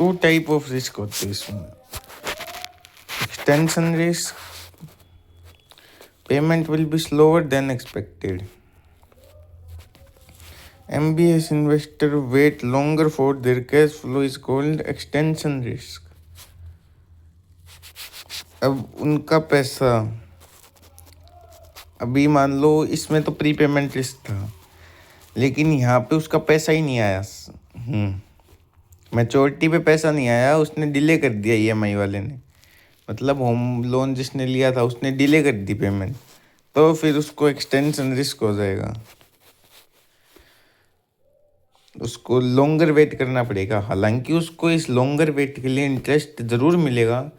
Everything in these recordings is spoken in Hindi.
टू टाइप ऑफ रिस्क होते हैं इसमें। Extension risk, payment will be slower then expected. MBS investor wait longer for their cash flow is called extension risk। अब उनका पैसा, अभी मान लो इसमें तो प्री पेमेंट रिस्क था, लेकिन यहाँ पे उसका पैसा ही नहीं आया, मैच्योरिटी पे पैसा नहीं आया, उसने डिले कर दिया EMI वाले ने, मतलब होम लोन जिसने लिया था उसने डिले कर दी पेमेंट, तो फिर उसको एक्सटेंशन रिस्क हो जाएगा, उसको लॉन्गर वेट करना पड़ेगा। हालांकि उसको इस लॉन्गर वेट के लिए इंटरेस्ट ज़रूर मिलेगा,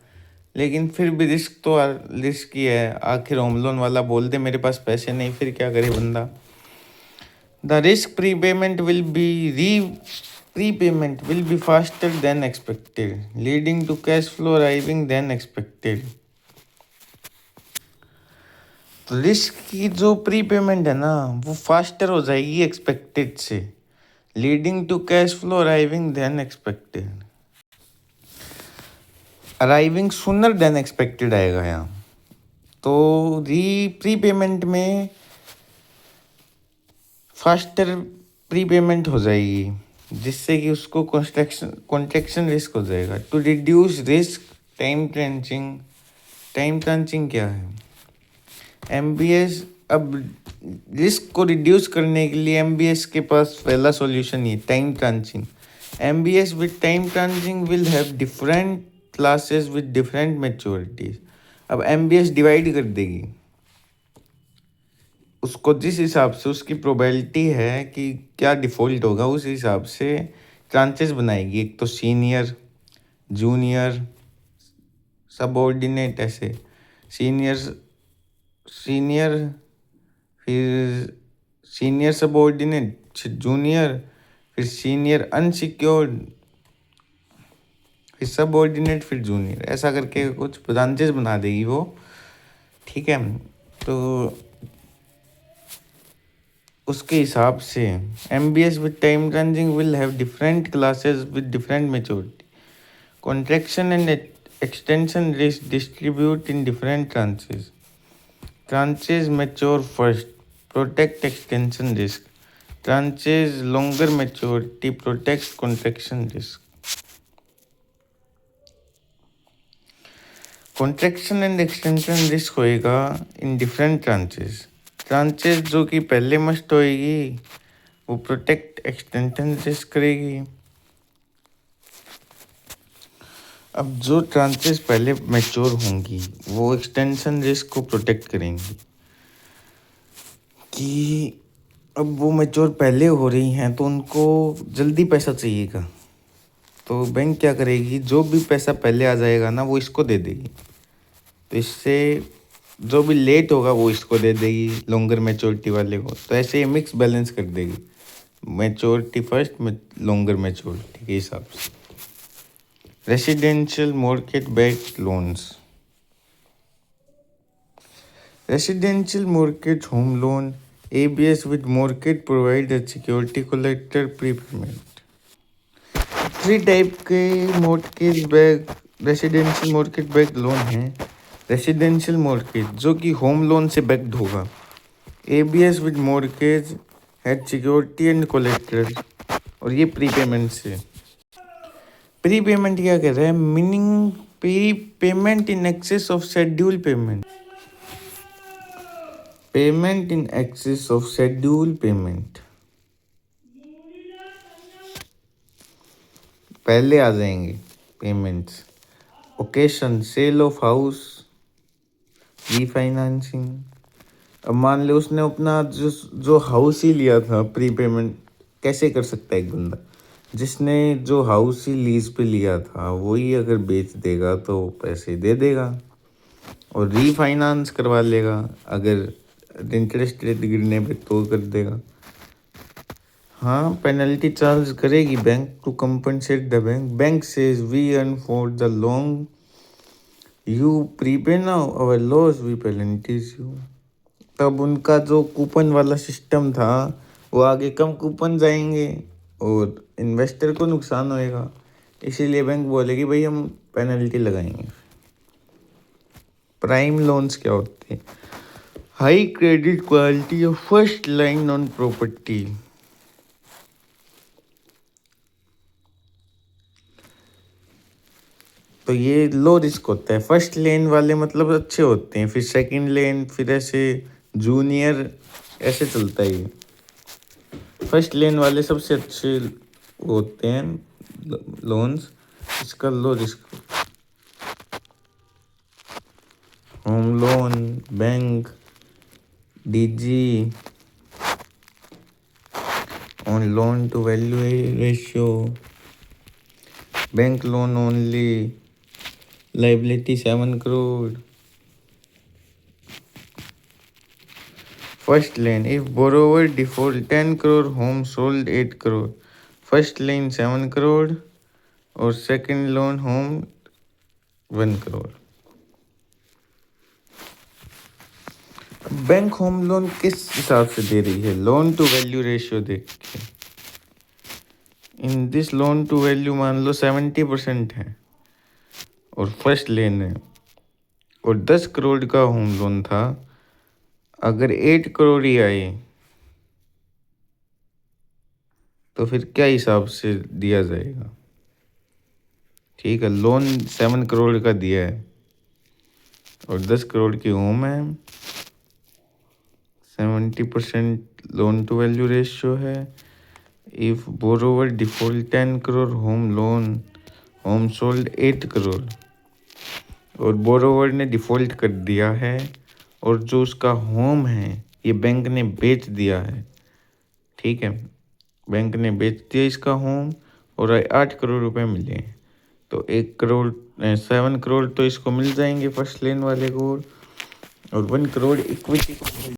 लेकिन फिर भी रिस्क तो रिस्क ही है। आखिर होम लोन वाला बोल दे मेरे पास पैसे नहीं, फिर क्या करे बंदा। The risk prepayment will be faster than expected, leading to cash flow arriving than expected. तो रिस्क की जो प्रीपेमेंट है ना, वो फास्टर हो जाएगी एक्सपेक्टेड से, leading to cash flow arriving than expected. Arriving sooner than expected आएगा यहाँ। तो प्रीपेमेंट में फास्टर प्रीपेमेंट हो जाएगी, जिससे कि उसको कॉन्ट्रैक्शन रिस्क हो जाएगा। टू रिड्यूस रिस्क, टाइम ट्रांचिंग क्या है? MBS, अब रिस्क को रिड्यूस करने के लिए MBS के पास पहला सॉल्यूशन ही time tranching. MBS with time tranching will have different classes with different maturities. अब MBS डिवाइड कर देगी उसको, जिस हिसाब से उसकी प्रोबेबिलिटी है कि क्या डिफ़ॉल्ट होगा, उस हिसाब से ट्रांचेस बनाएगी। एक तो सीनियर, जूनियर, सबऑर्डिनेट, ऐसे सीनियर फिर सीनियर सबऑर्डिनेट, फिर जूनियर, फिर सीनियर अनसिक्योर्ड, फिर सबऑर्डिनेट, फिर जूनियर, ऐसा करके कुछ ब्रांचेस बना देगी वो। ठीक है, तो उसके हिसाब से MBS with time tranching will have different classes with different maturity. Contraction and extension risk distribute in different tranches. Tranches mature first, protect extension risk. Tranches longer maturity protects contraction risk. Contraction and extension risk होएगा इन डिफरेंट ट्रांचेस जो कि पहले मस्ट होएगी वो प्रोटेक्ट एक्सटेंशन रिस्क करेगी। अब जो ट्रांचेस पहले मैच्योर होंगी वो एक्सटेंशन रिस्क को प्रोटेक्ट करेंगी, कि अब वो मैच्योर पहले हो रही हैं तो उनको जल्दी पैसा चाहिएगा, तो बैंक क्या करेगी, जो भी पैसा पहले आ जाएगा ना वो इसको दे देगी, तो इससे जो भी लेट होगा वो इसको दे देगी लॉन्गर मैच्योरिटी वाले को। तो ऐसे ये मिक्स बैलेंस कर देगी, मैच्योरिटी फर्स्ट में लॉन्गर मैच्योरिटी के हिसाब से। Residential mortgage backed loans. Residential mortgage home loan ABS with mortgage provide a security collateral prepayment। 3 type के mortgage back residential mortgage backed loan हैं। रेसिडेंशियल मॉर्गेज जो कि होम लोन से बैक्ड होगा, ABS with mortgage had security and collateral, और ये प्रीपेमेंट से। प्रीपेमेंट क्या कह रहा है, meaning prepayment in excess of schedule payment. Payment in excess of schedule payment पहले आ जाएंगे payments. Occasion, sale of house, refinancing. अब मान लो उसने अपना जो हाउस ही लिया था, प्रीपेमेंट कैसे कर सकता है एक बंदा, जिसने जो हाउस ही लीज पे लिया था वही अगर बेच देगा तो पैसे दे देगा, और रीफाइनेंस करवा लेगा, अगर इंटरेस्ट रेट गिरने पे तो कर देगा। हाँ, पेनल्टी चार्ज करेगी bank to compensate the bank says we earn for the long you prepay now our loss we penalties you. तब उनका जो कूपन वाला सिस्टम था वो आगे कम कूपन जाएंगे और इन्वेस्टर को नुकसान होएगा, इसीलिए बैंक बोलेगी भाई हम पेनल्टी लगाएंगे। प्राइम लोन्स क्या होते हैं? High credit quality of first line on property. तो ये लो रिस्क होता है। फर्स्ट लेन वाले मतलब अच्छे होते हैं, फिर सेकंड लेन, फिर ऐसे जूनियर, ऐसे चलता है ये। फर्स्ट लेन वाले सबसे अच्छे होते हैं लोन्स, इसका low risk. Home loan, bank, DG, on loan to value ratio, bank loan only, liability 7 crore. First lien, if borrower default 10 crore, home sold 8 crore. First lien 7 crore और second loan home 1 crore. Bank home loan किस हिसाब से दे रही है? लोन टू वैल्यू रेशियो देख के। In this loan to value मान लो 70% है और फर्स्ट लेन है और 10 करोड़ का होम लोन था। अगर 8 करोड़ ही आए तो फिर क्या हिसाब से दिया जाएगा? ठीक है, लोन 7 करोड़ का दिया है और 10 करोड़ की होम है, 70% लोन टू वैल्यू रेशियो है। If borrower default 10 crore, home sold 8 crore, और बोरोवर ने डिफ़ॉल्ट कर दिया है और जो उसका होम है ये बैंक ने बेच दिया है। ठीक है, बैंक ने बेच दिया इसका होम और 8 करोड़ रुपए मिले हैं। तो 1 करोड़ 7 करोड़ तो इसको मिल जाएंगे फर्स्ट लेन वाले को, और 1 करोड़ इक्विटी को